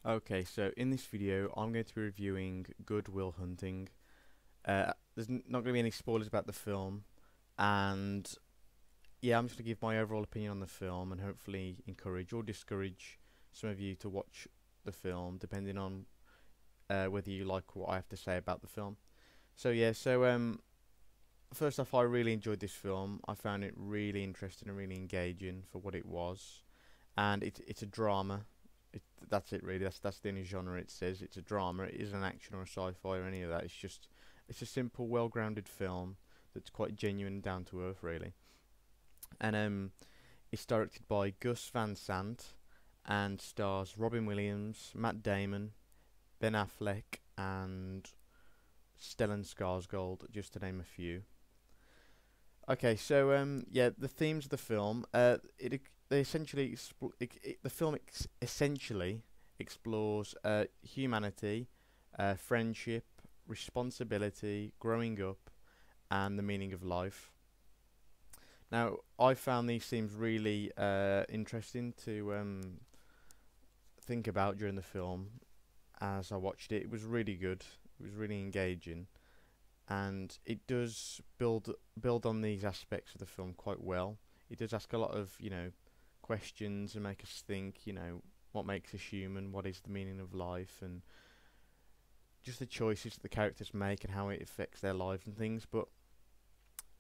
Okay, so in this video, I'm going to be reviewing Good Will Hunting. There's not going to be any spoilers about the film, and yeah, I'm just going to give my overall opinion on the film and hopefully encourage or discourage some of you to watch the film, depending on whether you like what I have to say about the film. So first off, I really enjoyed this film. I found it really interesting and really engaging for what it was, and it's a drama. That's it really. That's the only genre it says. It's a drama. It isn't action or a sci-fi or any of that. It's a simple, well-grounded film that's quite genuine and down to earth really. And it's directed by Gus Van Sant and stars Robin Williams, Matt Damon, Ben Affleck, and Stellan Skarsgård, just to name a few. Okay, so yeah, the themes of the film. They essentially the film essentially explores humanity, friendship, responsibility, growing up, and the meaning of life. Now, I found these themes really interesting to think about during the film. As I watched it, it was really good. It was really engaging, and it does build on these aspects of the film quite well. It does ask a lot of questions and make us think. What makes us human? What is the meaning of life? And just the choices that the characters make and how it affects their lives and things. But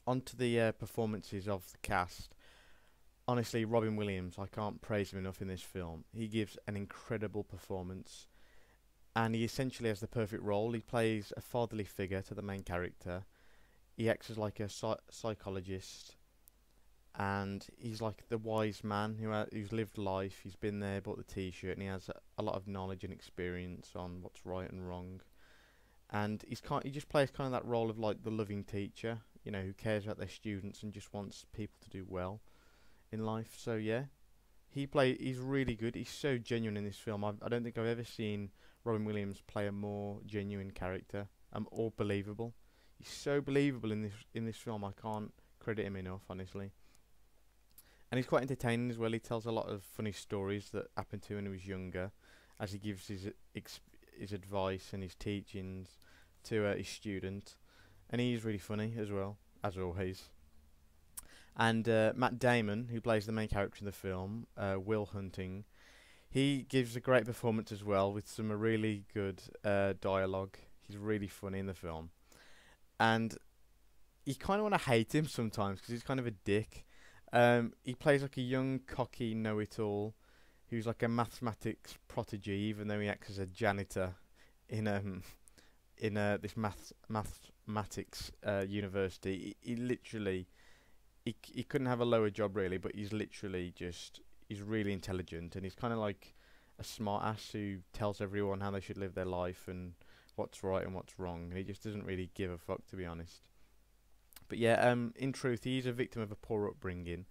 onto the performances of the cast. Honestly, Robin Williams, I can't praise him enough in this film. He gives an incredible performance, and he essentially has the perfect role. He plays a fatherly figure to the main character. He acts as like a psychologist, and he's like the wise man who's lived life. He's been there, bought the T-shirt, and he has a lot of knowledge and experience on what's right and wrong. And he just plays kind of that role of like the loving teacher, who cares about their students and just wants people to do well in life. So yeah, he's really good. He's so genuine in this film. I don't think I've ever seen Robin Williams play a more genuine character, or believable. He's so believable in this film. I can't credit him enough, honestly. And he's quite entertaining as well. He tells a lot of funny stories that happened to him when he was younger, as he gives his advice and his teachings to his student, and he's really funny as well, as always. And Matt Damon, who plays the main character in the film, Will Hunting, he gives a great performance as well with some really good dialogue. He's really funny in the film, and you kind of want to hate him sometimes because he's kind of a dick. He plays like a young, cocky know-it-all who's like a mathematics prodigy, even though he acts as a janitor in this mathematics university. He literally he couldn't have a lower job really, but he's really intelligent, and he's kind of like a smart ass who tells everyone how they should live their life and what's right and what's wrong. And he just doesn't really give a fuck, to be honest. But yeah, in truth, he's a victim of a poor upbringing,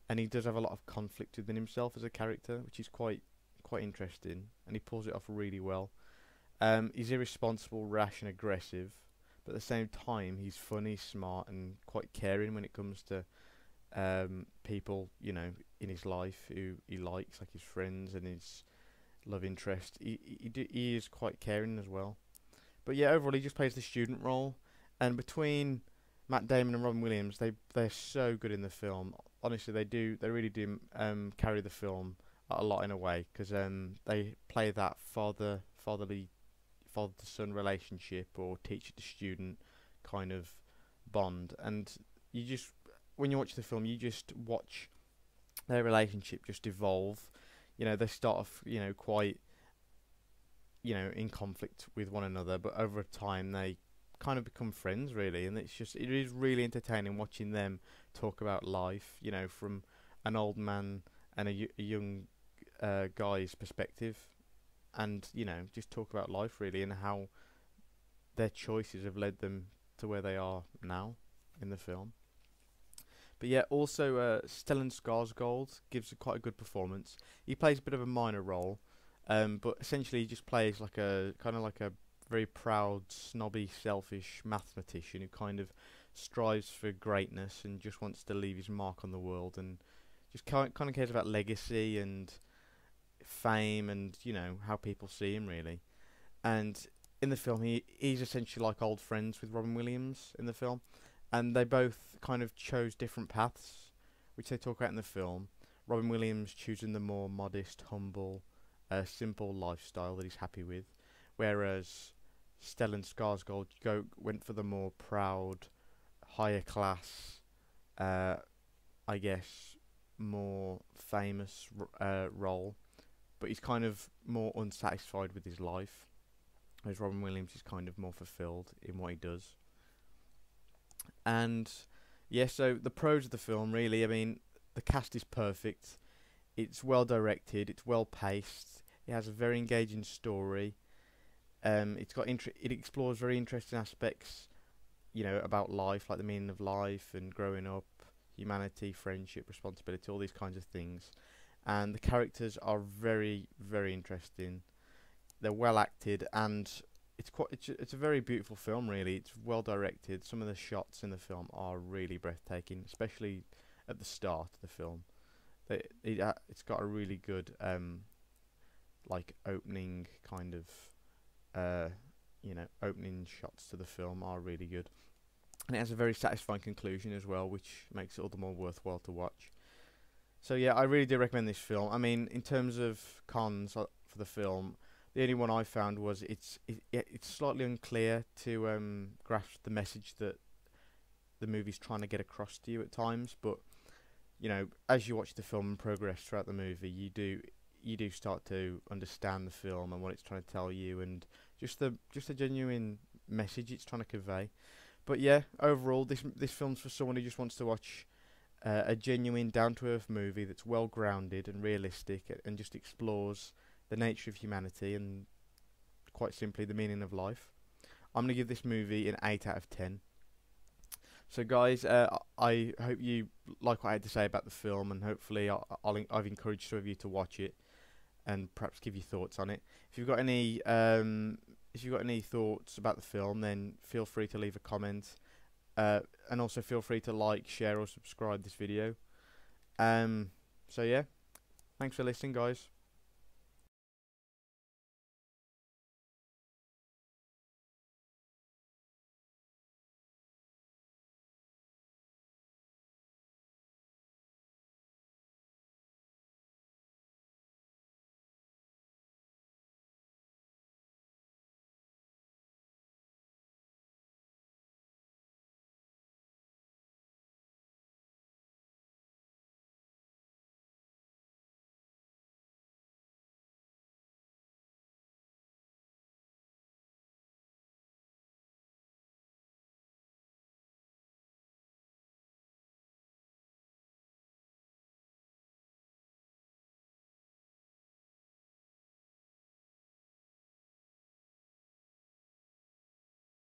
and he does have a lot of conflict within himself as a character, which is quite interesting, and he pulls it off really well. He's irresponsible, rash, and aggressive, but at the same time, he's funny, smart, and quite caring when it comes to people, in his life who he likes, like his friends and his love interest. He is quite caring as well. But yeah, overall, he just plays the student role, and between Matt Damon and Robin Williams, they're so good in the film. Honestly, they really do carry the film a lot in a way, because they play that father to son relationship or teacher to student kind of bond, and you just when you watch the film, you just watch their relationship just evolve. They start off quite in conflict with one another, but over time they kind of become friends really, and it is really entertaining watching them talk about life, from an old man and a young guy's perspective, and just talk about life really and how their choices have led them to where they are now in the film. But yeah, also Stellan Skarsgård gives quite a good performance. He plays a bit of a minor role, but essentially he just plays like a kind of like a very proud, snobby, selfish mathematician who kind of strives for greatness and just wants to leave his mark on the world, and just kind of cares about legacy and fame and, you know, how people see him really. And in the film, he's essentially like old friends with Robin Williams in the film, and they both kind of chose different paths, which they talk about in the film. Robin Williams choosing the more modest, humble, simple lifestyle that he's happy with, whereas Stellan Skarsgård went for the more proud, higher class, I guess, more famous role, but he's kind of more unsatisfied with his life, whereas Robin Williams is kind of more fulfilled in what he does. And yeah, so the pros of the film, really, I mean, the cast is perfect. It's well directed. It's well paced. It has a very engaging story. It explores very interesting aspects, you know, about life, like the meaning of life and growing up, humanity, friendship, responsibility, all these kinds of things. And the characters are very, very interesting. They're well acted, and it's a very beautiful film. Really, it's well directed. Some of the shots in the film are really breathtaking, especially at the start of the film. It's got a really good like opening kind of opening shots to the film are really good, and it has a very satisfying conclusion as well, which makes it all the more worthwhile to watch. So yeah, I really do recommend this film. I mean, in terms of cons for the film, the only one I found was it's slightly unclear to grasp the message that the movie's trying to get across to you at times. But you know, as you watch the film and progress throughout the movie, you do start to understand the film and what it's trying to tell you, and just the genuine message it's trying to convey. But yeah, overall, this film's for someone who just wants to watch a genuine, down-to-earth movie that's well grounded and realistic, and just explores the nature of humanity and, quite simply, the meaning of life. I'm gonna give this movie an 8 out of 10. So guys, I hope you like what I had to say about the film, and hopefully I've encouraged some of you to watch it and perhaps give your thoughts on it. If you've got any thoughts about the film, then feel free to leave a comment, and also feel free to like, share, or subscribe this video. So yeah, thanks for listening, guys.